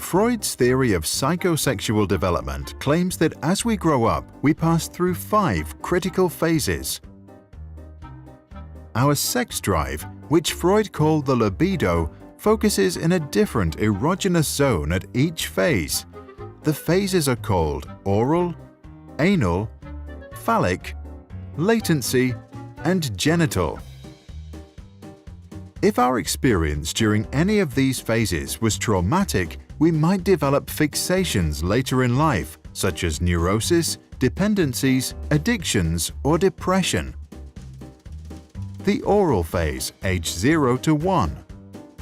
Freud's theory of psychosexual development claims that as we grow up, we pass through 5 critical phases. Our sex drive, which Freud called the libido, focuses in a different erogenous zone at each phase. The phases are called oral, anal, phallic, latency, and genital. If our experience during any of these phases was traumatic, we might develop fixations later in life, such as neurosis, dependencies, addictions, or depression. The oral phase, age 0 to 1.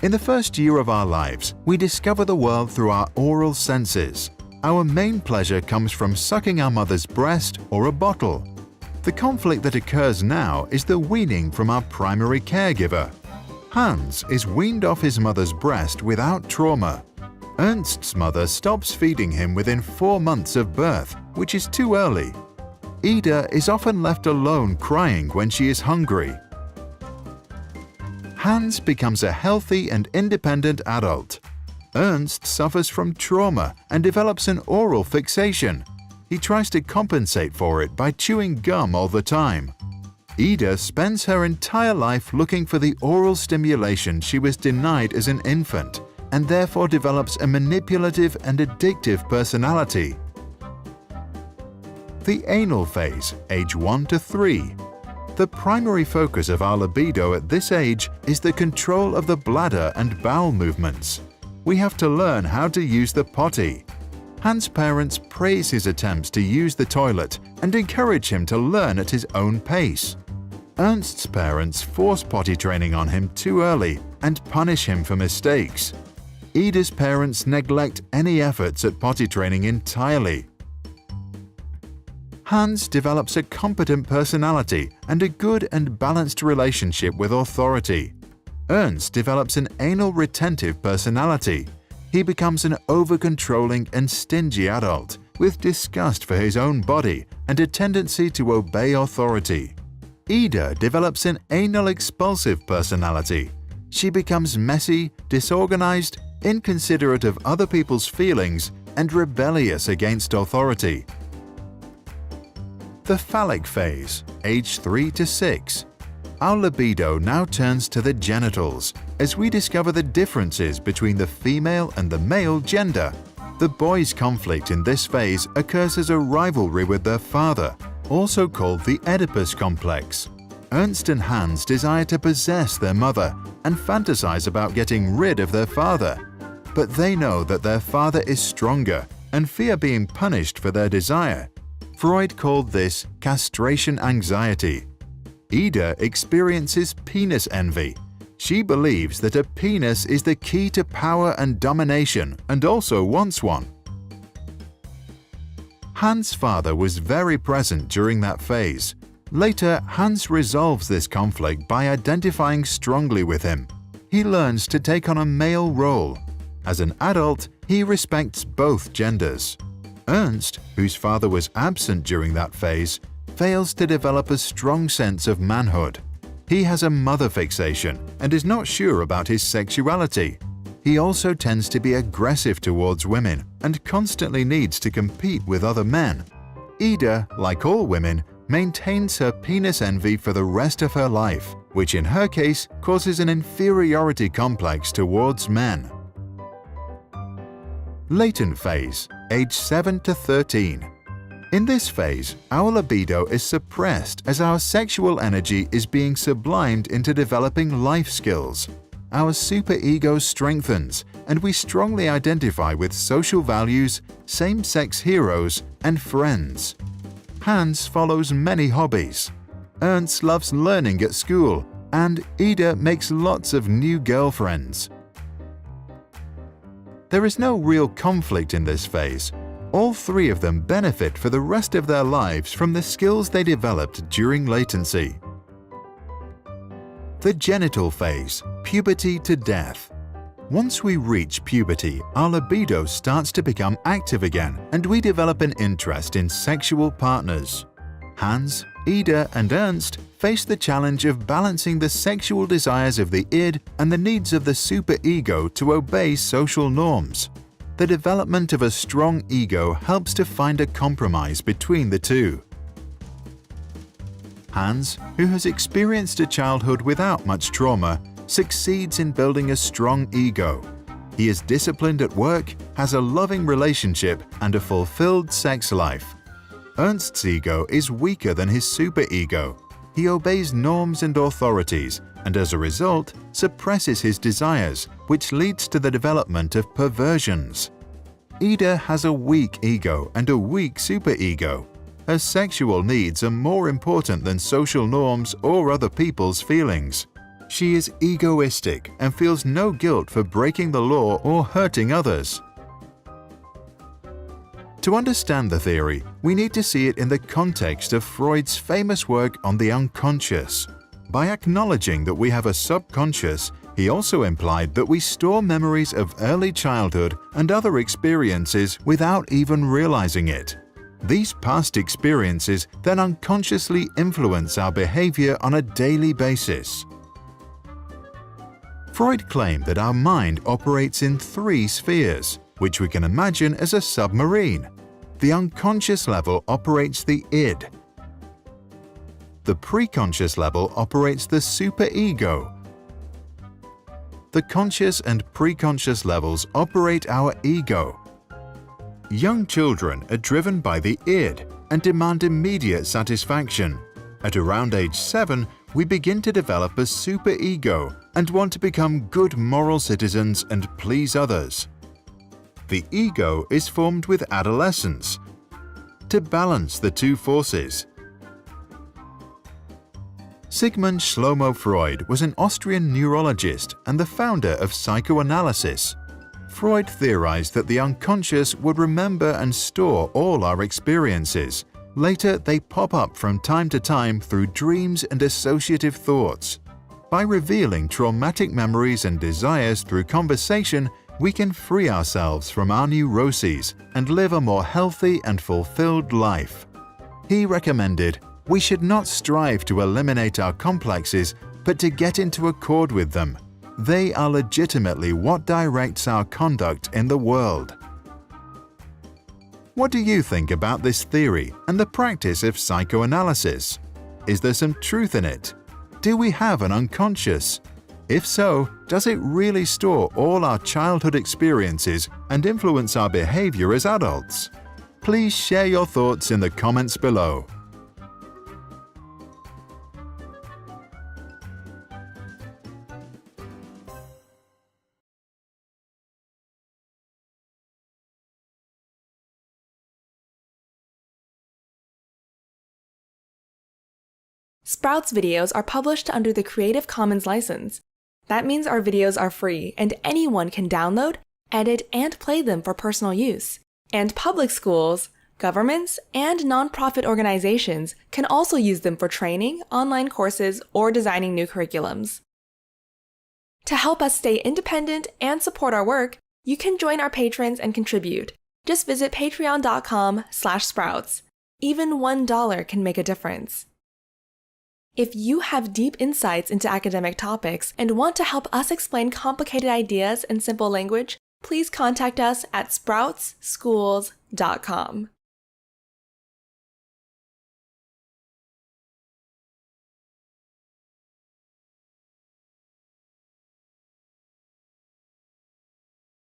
In the first year of our lives, we discover the world through our oral senses. Our main pleasure comes from sucking our mother's breast or a bottle. The conflict that occurs now is the weaning from our primary caregiver. Hans is weaned off his mother's breast without trauma. Ernst's mother stops feeding him within 4 months of birth, which is too early. Ida is often left alone crying when she is hungry. Hans becomes a healthy and independent adult. Ernst suffers from trauma and develops an oral fixation. He tries to compensate for it by chewing gum all the time. Ida spends her entire life looking for the oral stimulation she was denied as an infant, and therefore develops a manipulative and addictive personality. The anal phase, age 1 to 3. The primary focus of our libido at this age is the control of the bladder and bowel movements. We have to learn how to use the potty. Hans' parents praise his attempts to use the toilet and encourage him to learn at his own pace. Ernst's parents force potty training on him too early and punish him for mistakes. Ida's parents neglect any efforts at potty training entirely. Hans develops a competent personality and a good and balanced relationship with authority. Ernst develops an anal retentive personality. He becomes an over-controlling and stingy adult with disgust for his own body and a tendency to obey authority. Ida develops an anal expulsive personality. She becomes messy, disorganized, inconsiderate of other people's feelings, and rebellious against authority. The phallic phase, age 3 to 6. Our libido now turns to the genitals as we discover the differences between the female and the male gender. The boys' conflict in this phase occurs as a rivalry with their father, also called the Oedipus complex. Ernst and Hans desire to possess their mother and fantasize about getting rid of their father. But they know that their father is stronger and fear being punished for their desire. Freud called this castration anxiety. Ida experiences penis envy. She believes that a penis is the key to power and domination and also wants one. Hans' father was very present during that phase. Later, Hans resolves this conflict by identifying strongly with him. He learns to take on a male role. As an adult, he respects both genders. Ernst, whose father was absent during that phase, fails to develop a strong sense of manhood. He has a mother fixation and is not sure about his sexuality. He also tends to be aggressive towards women and constantly needs to compete with other men. Ida, like all women, maintains her penis envy for the rest of her life, which in her case causes an inferiority complex towards men. Latent phase, age 7 to 13. In this phase, our libido is suppressed as our sexual energy is being sublimed into developing life skills. Our superego strengthens, and we strongly identify with social values, same-sex heroes, and friends. Hans follows many hobbies. Ernst loves learning at school, and Ida makes lots of new girlfriends. There is no real conflict in this phase. All 3 of them benefit for the rest of their lives from the skills they developed during latency. The genital phase, puberty to death. Once we reach puberty, our libido starts to become active again and we develop an interest in sexual partners. Hans, Ida, and Ernst face the challenge of balancing the sexual desires of the id and the needs of the superego to obey social norms. The development of a strong ego helps to find a compromise between the two. Hans, who has experienced a childhood without much trauma, succeeds in building a strong ego. He is disciplined at work, has a loving relationship, and a fulfilled sex life. Ernst's ego is weaker than his superego. He obeys norms and authorities, and as a result, suppresses his desires, which leads to the development of perversions. Ida has a weak ego and a weak superego. Her sexual needs are more important than social norms or other people's feelings. She is egoistic and feels no guilt for breaking the law or hurting others. To understand the theory, we need to see it in the context of Freud's famous work on the unconscious. By acknowledging that we have a subconscious, he also implied that we store memories of early childhood and other experiences without even realizing it. These past experiences then unconsciously influence our behavior on a daily basis. Freud claimed that our mind operates in 3 spheres, which we can imagine as a submarine. The unconscious level operates the id. The preconscious level operates the superego. The conscious and preconscious levels operate our ego. Young children are driven by the id and demand immediate satisfaction. At around age 7, we begin to develop a superego and want to become good moral citizens and please others. The ego is formed with adolescence to balance the two forces. Sigmund Shlomo Freud was an Austrian neurologist and the founder of psychoanalysis. Freud theorized that the unconscious would remember and store all our experiences. Later, they pop up from time to time through dreams and associative thoughts. By revealing traumatic memories and desires through conversation, we can free ourselves from our neuroses and live a more healthy and fulfilled life. He recommended, we should not strive to eliminate our complexes, but to get into accord with them. They are legitimately what directs our conduct in the world. What do you think about this theory and the practice of psychoanalysis? Is there some truth in it? Do we have an unconscious? If so, does it really store all our childhood experiences and influence our behavior as adults? Please share your thoughts in the comments below. Sprouts videos are published under the Creative Commons license. That means our videos are free and anyone can download, edit, and play them for personal use. And public schools, governments, and nonprofit organizations can also use them for training, online courses, or designing new curriculums. To help us stay independent and support our work, you can join our patrons and contribute. Just visit patreon.com/sprouts. Even $1 can make a difference. If you have deep insights into academic topics and want to help us explain complicated ideas in simple language, please contact us at sproutsschools.com.